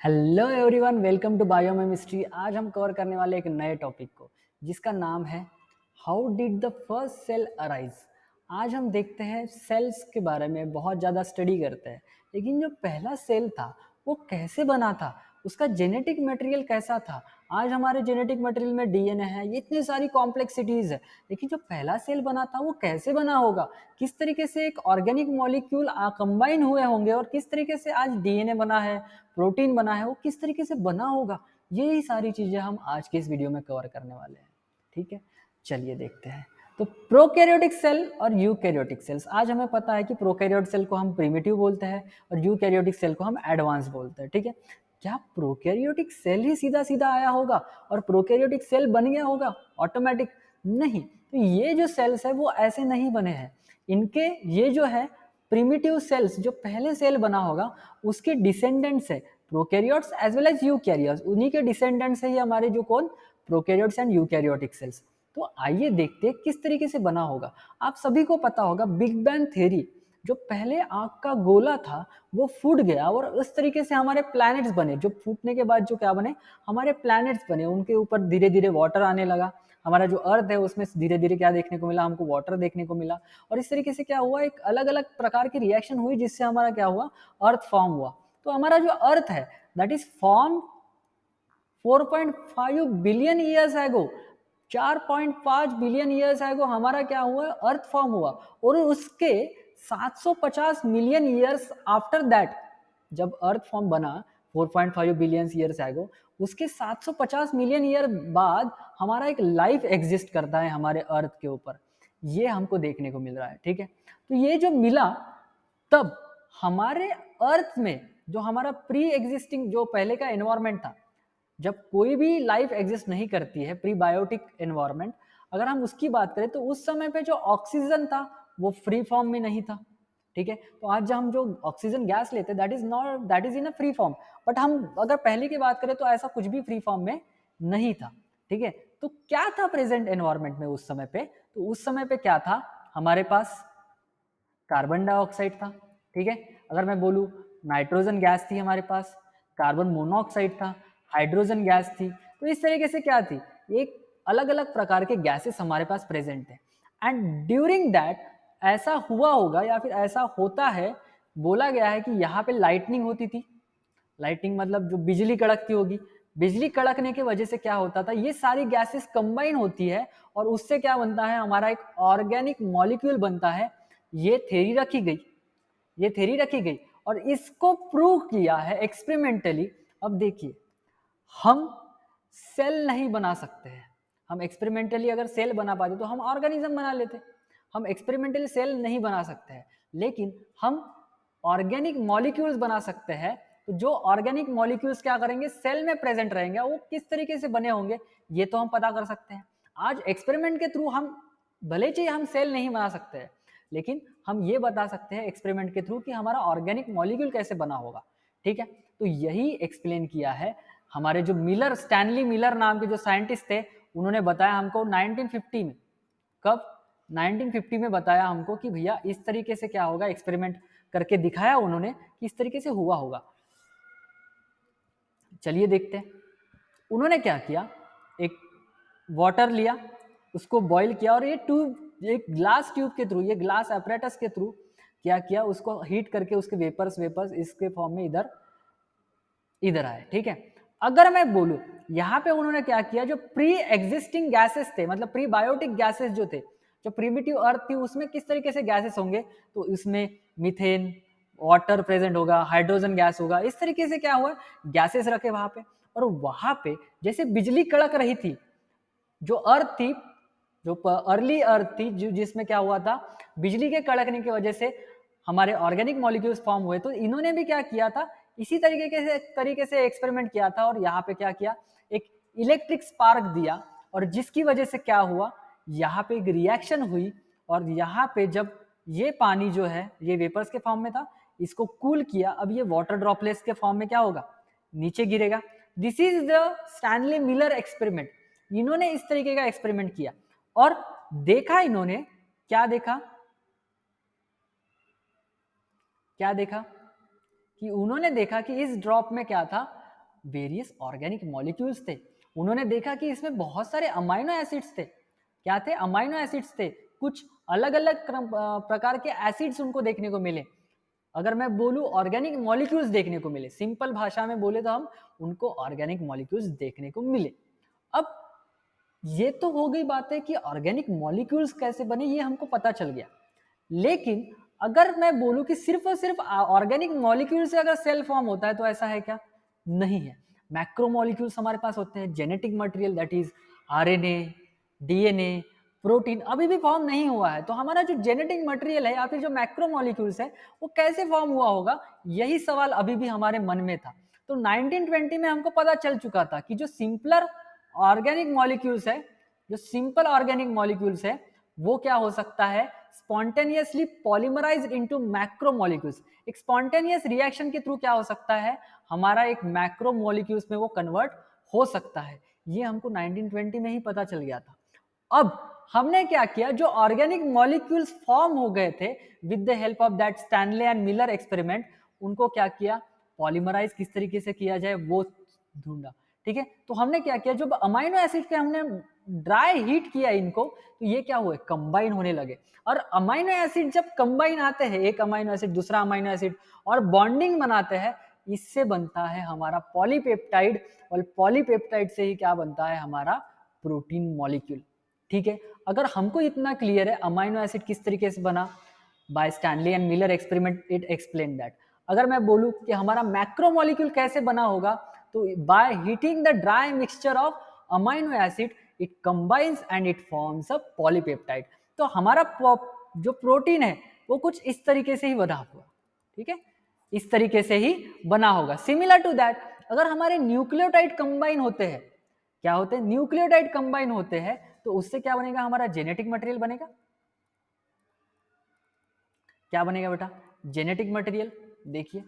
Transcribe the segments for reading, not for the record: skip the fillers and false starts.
Hello everyone, welcome to biochemistry. आज हम cover करने वाले एक नए टॉपिक को जिसका नाम है how did the first cell arise. आज हम देखते हैं सेल्स के बारे में, बहुत ज़्यादा स्टडी करते हैं, लेकिन जो पहला सेल था वो कैसे बना था, उसका जेनेटिक मटेरियल कैसा था। आज हमारे जेनेटिक मटेरियल में डीएनए है, ये इतनी सारी कॉम्प्लेक्सिटीज़ है, लेकिन जो पहला सेल बना था वो कैसे बना होगा, किस तरीके से एक ऑर्गेनिक मॉलिक्यूल कंबाइन हुए होंगे और किस तरीके से आज डीएनए बना है, प्रोटीन बना है, वो किस तरीके से बना होगा। यही सारी चीजें हम आज के इस वीडियो में कवर करने वाले हैं। ठीक है, चलिए देखते हैं। तो प्रोकैरियोटिक सेल और यूकैरियोटिक सेल्स, आज हमें पता है कि प्रोकैरियोटिक सेल को हम प्रिमिटिव बोलते हैं और यूकैरियोटिक सेल को हम एडवांस बोलते हैं। ठीक है, क्या प्रोकैरियोटिक सेल ही सीधा सीधा आया होगा और प्रोकैरियोटिक सेल बन गया होगा ऑटोमेटिक? नहीं, तो ये जो सेल्स है वो ऐसे नहीं बने हैं। इनके ये जो है प्रिमिटिव सेल्स, जो पहले सेल बना होगा उसके डिसेंडेंट्स है prokaryotes as well as eukaryotes, उन्हीं के डिसेंडेंट्स है ये हमारे जो कौन, प्रोकैरियोट्स एंड यूकैरियोटिक सेल्स। तो आइए देखते हैं किस तरीके से बना होगा। आप सभी को पता होगा बिग बैंग थ्योरी, जो पहले आग का गोला था वो फूट गया और उस तरीके से हमारे प्लैनेट्स बने, जो फूटने के बाद जो क्या बने, हमारे प्लैनेट्स बने, उनके ऊपर धीरे धीरे वाटर आने लगा। हमारा जो अर्थ है उसमें धीरे धीरे क्या देखने को मिला, हमको वाटर देखने को मिला, और इस तरीके से क्या हुआ, एक अलग अलग प्रकार की रिएक्शन हुई जिससे हमारा क्या हुआ, अर्थ फॉर्म हुआ। तो हमारा जो अर्थ है that is form 4.5 billion years ago, 4.5 billion years ago हमारा क्या हुआ, अर्थ फॉर्म हुआ। और उसके 750 मिलियन ईयर्स आफ्टर दैट, जब अर्थ फॉर्म बना 4.5 बिलियन ईयर्स एगो, उसके 750 मिलियन ईयर बाद हमारा एक लाइफ एग्जिस्ट करता है हमारे अर्थ के ऊपर। ये हमको देखने को मिल रहा है। ठीक है, तो ये जो मिला तब हमारे अर्थ में जो हमारा प्री एग्जिस्टिंग जो पहले का एनवायरमेंट था, जब कोई भी लाइफ एग्जिस्ट नहीं करती है, प्रीबायोटिक एनवायरनमेंट, अगर हम उसकी बात करें तो उस समय पे जो ऑक्सीजन था वो फ्री फॉर्म में नहीं था। ठीक है, तो आज जब हम जो ऑक्सीजन गैस लेते हैं that is in a free form, but हम अगर पहले की बात करें तो ऐसा कुछ भी फ्री फॉर्म में नहीं था। ठीक है, तो क्या था प्रेजेंट एनवायरनमेंट में उस समय पे, तो उस समय पे क्या था, हमारे पास कार्बन डाइऑक्साइड था। ठीक है, अगर मैं बोलूं नाइट्रोजन गैस थी हमारे पास, कार्बन मोनोऑक्साइड था, हाइड्रोजन गैस थी। तो इस तरीके से क्या थी, एक अलग अलग प्रकार के गैसेस हमारे पास प्रेजेंट थे। एंड ड्यूरिंग दैट ऐसा हुआ होगा या फिर ऐसा होता है, बोला गया है कि यहाँ पे लाइटनिंग होती थी। लाइटनिंग मतलब जो बिजली कड़कती होगी, बिजली कड़कने की वजह से क्या होता था, ये सारी गैसेस कंबाइन होती है और उससे क्या बनता है, हमारा एक ऑर्गेनिक मॉलिक्यूल बनता है। ये थ्योरी रखी गई, ये थ्योरी रखी गई और इसको प्रूव किया है एक्सपेरिमेंटली। अब देखिए, हम सेल नहीं बना सकते हैं। हम एक्सपेरिमेंटली अगर सेल बना पाते तो हम ऑर्गेनिज्म बना लेते। हम एक्सपेरिमेंटली सेल नहीं बना सकते हैं, लेकिन हम ऑर्गेनिक मॉलिक्यूल्स बना सकते हैं। तो जो ऑर्गेनिक मॉलिक्यूल्स क्या करेंगे, सेल में प्रेजेंट रहेंगे, वो किस तरीके से बने होंगे ये तो हम पता कर सकते हैं। आज एक्सपेरिमेंट के थ्रू हम भले चाहिए हम सेल नहीं बना सकते हैं, लेकिन हम ये बता सकते हैं एक्सपेरिमेंट के थ्रू कि हमारा ऑर्गेनिक मॉलिक्यूल कैसे बना होगा। ठीक है, तो यही एक्सप्लेन किया है हमारे जो मिलर, स्टैनली मिलर नाम के जो साइंटिस्ट थे, उन्होंने बताया हमको 1950 में। कब? 1950 में बताया हमको कि भैया इस तरीके से क्या होगा, एक्सपेरिमेंट करके दिखाया उन्होंने कि इस तरीके से हुआ होगा। चलिए देखते हैं उन्होंने क्या किया। एक वाटर लिया, उसको बॉईल किया और ये ट्यूब, एक ग्लास ट्यूब के थ्रू, ये ग्लास apparatus के थ्रू क्या किया, उसको हीट करके उसके वेपर्स वेपर्स इसके फॉर्म में इधर इधर आए। ठीक है, अगर मैं बोलूं यहाँ पे उन्होंने क्या किया, जो प्री एग्जिस्टिंग गैसेस थे, मतलब प्री बायोटिक गैसेस जो थे, जो प्रीमिटिव अर्थ थी उसमें किस तरीके से गैसेस होंगे, तो इसमें मीथेन, वाटर प्रेजेंट होगा, हाइड्रोजन गैस होगा, इस तरीके से क्या हुआ, गैसेस रखे वहां पे। और वहां पे जैसे बिजली कड़क रही थी, जो अर्थ थी, जो अर्ली अर्थ थी, जिसमें क्या हुआ था, बिजली के कड़कने की वजह से हमारे ऑर्गेनिक मॉलिक्यूल्स फॉर्म हुए। तो इन्होंने भी क्या किया था, इसी तरीके से एक्सपेरिमेंट किया था और यहाँ पे क्या किया, एक इलेक्ट्रिक स्पार्क दिया और जिसकी वजह से क्या हुआ, यहाँ पे एक रिएक्शन हुई और यहाँ पे जब ये पानी जो है ये वेपर्स के फॉर्म में था, इसको कूल किया, अब ये वाटर ड्रॉपलेट्स के फॉर्म में क्या होगा, नीचे गिरेगा। This is the Stanley Miller experiment. इन्होंने इस तरीके का एक्सपेरिमेंट किया और देखा, इन्होंने क्या देखा, क्या देखा कि उन्होंने देखा कि इस ड्रॉप में क्या था, वेरियस ऑर्गेनिक मॉलिक्यूल्स थे। उन्होंने देखा कि इसमें बहुत सारे अमाइनो एसिड्स थे। क्या थे? अमाइनो एसिड्स थे। कुछ अलग अलग प्रकार के एसिड्स उनको देखने को मिले। अगर मैं बोलूं ऑर्गेनिक मॉलिक्यूल्स देखने को मिले, सिंपल भाषा में बोले तो हम उनको ऑर्गेनिक मॉलिक्यूल्स देखने को मिले। अब ये तो हो गई बात है कि ऑर्गेनिक मॉलिक्यूल्स कैसे बने, ये हमको पता चल गया। लेकिन अगर मैं बोलूं कि सिर्फ और सिर्फ ऑर्गेनिक मॉलिक्यूल से अगर सेल फॉर्म होता है तो ऐसा है क्या? नहीं है। मैक्रो मॉलिक्यूल्स हमारे पास होते हैं, genetic material that is RNA, DNA, protein अभी भी फॉर्म नहीं हुआ है। तो हमारा जो जेनेटिक मटेरियल है या फिर जो मैक्रो मॉलिक्यूल्स है वो कैसे फॉर्म हुआ होगा, यही सवाल अभी भी हमारे मन में था। तो 1920 में हमको पता चल चुका था कि जो सिंपलर ऑर्गेनिक मॉलिक्यूल्स है, जो सिंपल ऑर्गेनिक मॉलिक्यूल्स है वो क्या हो सकता है, स्पॉन्टेनियसली पॉलीमराइज्ड इनटू मैक्रो मॉलिक्यूल्स। एक स्पॉन्टेनियस रिएक्शन के थ्रू क्या हो सकता है, हमारा एक मैक्रो मॉलिक्यूल्स में वो कन्वर्ट हो सकता है। ये हमको 1920 में ही पता चल गया था। अब हमने क्या किया, जो ऑर्गेनिक मॉलिक्यूल्स फॉर्म हो गए थे with the help of that Stanley and Miller experiment, उनको क्या किया, पॉलीमराइज किस तरीके से किया जाए वो ढूंढा। ठीक है, तो हमने क्या किया, जो अमाइनो एसिड के हमने ड्राई हीट किया इनको, तो ये क्या हुए, कंबाइन होने लगे। और अमाइनो एसिड जब कंबाइन आते हैं, एक अमाइनो एसिड दूसरा अमाइनो एसिड और बॉन्डिंग बनाते हैं, इससे बनता है हमारा पॉलीपेप्टाइड। और पॉलीपेप्टाइड से ही क्या बनता है, हमारा प्रोटीन मॉलिक्यूल। ठीक है, अगर हमको इतना क्लियर है अमाइनो एसिड किस तरीके से बना, by Stanley and Miller experiment it explain that. अगर मैं बोलूं कि हमारा मैक्रो मॉलिक्यूल कैसे बना होगा, तो by heating the dry mixture of amino acid it combines and it forms a polypeptide. तो हमारा जो प्रोटीन है वो कुछ इस तरीके से ही बना होगा। ठीक है, इस तरीके से ही बना होगा। सिमिलर टू दैट, अगर हमारे न्यूक्लियोटाइड कंबाइन होते हैं, क्या होते हैं, न्यूक्लियोटाइड कंबाइन होते हैं, तो उससे क्या बनेगा, हमारा जेनेटिक मटेरियल बनेगा। क्या बनेगा बेटा, जेनेटिक मटेरियल। देखिए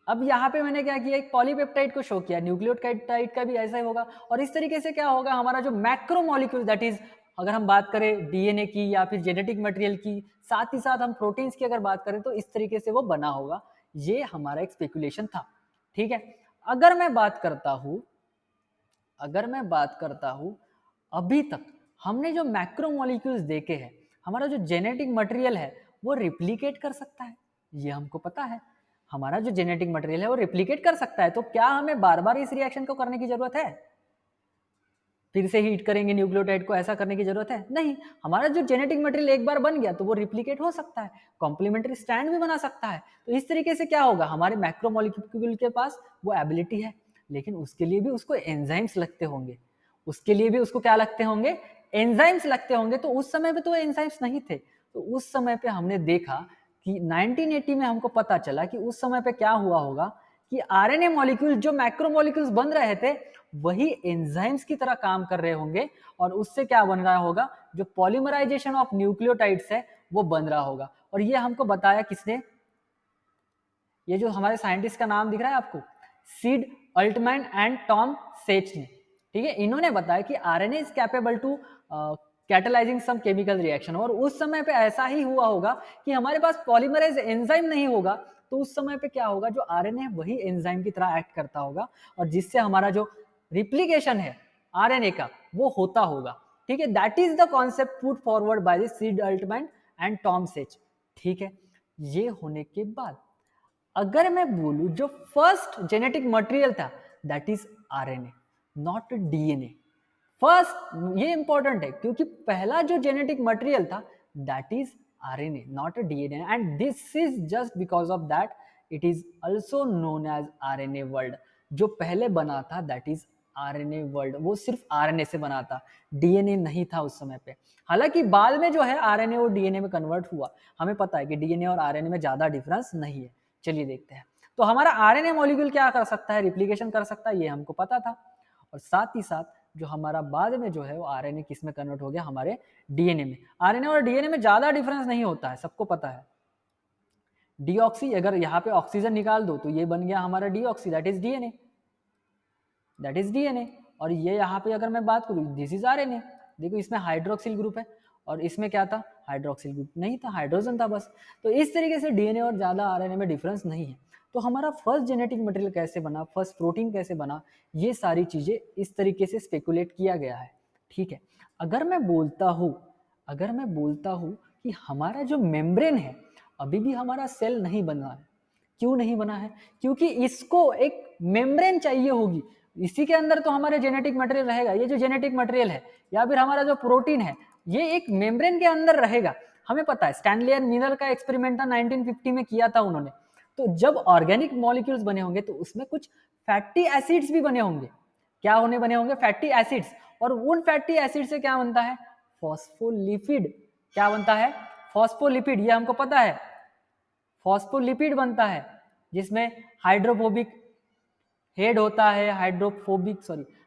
अब यहाँ पे मैंने क्या किया, एक पॉलीपेप्टाइड को शो किया, न्यूक्लियोटाइड का भी ऐसा ही होगा। और इस तरीके से क्या होगा, हमारा जो मैक्रो मॉलिक्यूल दैट इज, अगर हम बात करें डीएनए की या फिर जेनेटिक मटेरियल की, साथ ही साथ हम प्रोटीन्स की अगर बात करें, तो इस तरीके से वो बना होगा। ये हमारा एक स्पेकुलेशन था। ठीक है, अगर मैं बात करता हूँ अभी तक हमने जो मैक्रो मॉलिक्यूल्स देखे हैं, हमारा जो जेनेटिक मटेरियल है वो रिप्लिकेट कर सकता है, ये हमको पता है। हमारा जो जेनेटिक मटेरियल है वो रिप्लिकेट कर सकता है। तो क्या हमें बार बार इस रिएक्शन को करने की जरूरत है, फिर से हीट करेंगे न्यूक्लियोटाइड को, ऐसा करने की जरूरत है? नहीं। हमारा जो जेनेटिक मटेरियल एक बार बन गया तो वो रिप्लिकेट हो सकता है, कॉम्प्लीमेंट्री स्ट्रैंड भी बना सकता है। तो इस तरीके से क्या होगा, हमारे मैक्रो मॉलिक्यूल के पास वो एबिलिटी है। लेकिन उसके लिए भी उसको एंजाइम्स लगते होंगे, उसके लिए भी उसको क्या लगते होंगे, एंजाइम्स लगते होंगे। तो उस समय पे तो एंजाइम्स नहीं थे। तो उस समय पे हमने देखा कि 1980 में हमको पता चला कि उस समय पे क्या हुआ होगा कि आरएनए मॉलिक्यूल, जो मैक्रो मॉलिक्यूल्स बन रहे थे, वही एंजाइम्स की तरह काम कर रहे होंगे। और उससे क्या बन रहा होगा, जो पॉलीमराइजेशन ऑफ न्यूक्लियोटाइड्स है वो बन रहा होगा। और ये हमको बताया किसने, ये जो हमारे साइंटिस्ट का नाम दिख रहा है आपको, Sid Altman and Tom Cech ने। ठीक है, इन्होंने बताया कि RNA is capable to catalysing some chemical reaction. और उस समय पे ऐसा ही हुआ होगा कि हमारे पास पॉलीमराइज एंजाइम नहीं होगा, तो उस समय पे क्या होगा, जो आरएनए है वही एंजाइम की तरह एक्ट करता होगा, और जिससे हमारा जो रिप्लिकेशन है आरएनए का वो होता होगा। ठीक है, that is the concept put forward by the Sid Altman and Tom Cech. ठीक है, ये होने के बाद अगर मैं बोलूं जो फर्स्ट जेनेटिक मटेरियल था that is RNA, not DNA. First, ये इंपॉर्टेंट है क्योंकि पहला जो जेनेटिक मटेरियल था that is RNA, not DNA. And this is just because of that it is also known as RNA world. जो पहले बना था दैट इज आरएनए वर्ल्ड, वो सिर्फ आरएनए से बना था, डीएनए नहीं था उस समय पे। हालांकि बाद में जो है आरएनए और डीएनए में कन्वर्ट हुआ। हमें पता है कि डीएनए और आरएनए में ज्यादा डिफरेंस नहीं है। चलिए देखते हैं। तो हमारा आरएनए मॉलिक्यूल क्या कर सकता है, रिप्लिकेशन कर सकता है, ये हमको पता था। और साथ ही साथ जो हमारा बाद में जो है वो आरएनए किस में कन्वर्ट हो गया, हमारे डीएनए में। आरएनए और डीएनए में ज्यादा डिफरेंस नहीं होता है, सबको पता है। डीऑक्सी, अगर यहाँ पे ऑक्सीजन निकाल दो तो ये बन गया हमारा deoxy, that is DNA, that is DNA. और ये यहाँ पे अगर मैं बात करूँ, दिस इज आरएनए। देखो इसमें हाइड्रोक्सिल ग्रुप है और इसमें क्या था, हाइड्रोक्सिल ग्रुप नहीं था, हाइड्रोजन था बस। तो इस तरीके से डीएनए और ज्यादा आरएनए में डिफरेंस नहीं है। तो हमारा फर्स्ट जेनेटिक मटेरियल कैसे बना, फर्स्ट प्रोटीन कैसे बना, ये सारी चीजें इस तरीके से स्पेकुलेट किया गया है। ठीक है, अगर मैं बोलता हूँ कि हमारा जो मेम्ब्रेन है अभी भी हमारा सेल नहीं बना है। क्यों नहीं बना है? क्योंकि इसको एक मेम्ब्रेन चाहिए होगी, इसी के अंदर तो हमारे जेनेटिक मटेरियल रहेगा। ये जो जेनेटिक मटेरियल है या फिर हमारा जो प्रोटीन है ये एक मेम्ब्रेन के अंदर रहेगा। हमें पता है स्टैनली एंड मिनर का एक्सपेरिमेंट 1950 में किया था उन्होंने। तो जब ऑर्गेनिक मॉलिक्यूल्स बने होंगे तो उसमें कुछ फैटी एसिड्स भी बने होंगे। क्या बने होंगे? Fatty acids. और उन फैटी एसिड से क्या बनता है? फॉस्फोलिपिड। क्या बनता है? फॉस्फोलिपिड। ये हमको पता है, फॉस्फोलिपिड बनता है जिसमें हाइड्रोफोबिक हेड होता है,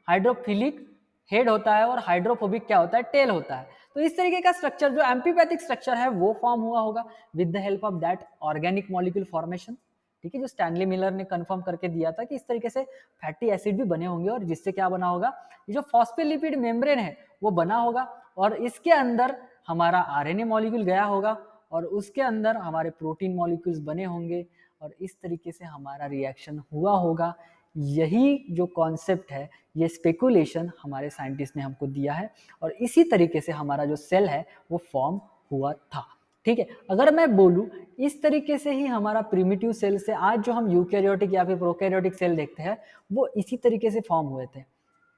हाइड्रोफिलिक हेड होता है और हाइड्रोफोबिक क्या होता है? टेल होता है। तो इस तरीके का स्ट्रक्चर जो एम्फीपैथिक स्ट्रक्चर है वो फॉर्म हुआ होगा with the help of that organic molecule formation. ठीक है, जो स्टैनली मिलर ने कंफर्म करके दिया था कि इस तरीके से फैटी एसिड भी बने होंगे और जिससे क्या बना होगा? ये जो फॉस्फोलिपिड मेम्ब्रेन है वो बना होगा और इसके अंदर हमारा आरएनए मॉलिक्यूल गया होगा और उसके अंदर हमारे प्रोटीन मॉलिक्यूल्स बने होंगे और इस तरीके से हमारा रिएक्शन हुआ होगा। यही जो कॉन्सेप्ट है, ये स्पेकुलेशन हमारे साइंटिस्ट ने हमको दिया है और इसी तरीके से हमारा जो सेल है वो फॉर्म हुआ था। ठीक है, अगर मैं बोलूं इस तरीके से ही हमारा प्रिमिटिव सेल से आज जो हम यूकैरियोटिक या फिर प्रोकैरियोटिक सेल देखते हैं वो इसी तरीके से फॉर्म हुए थे।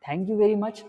Thank you very much.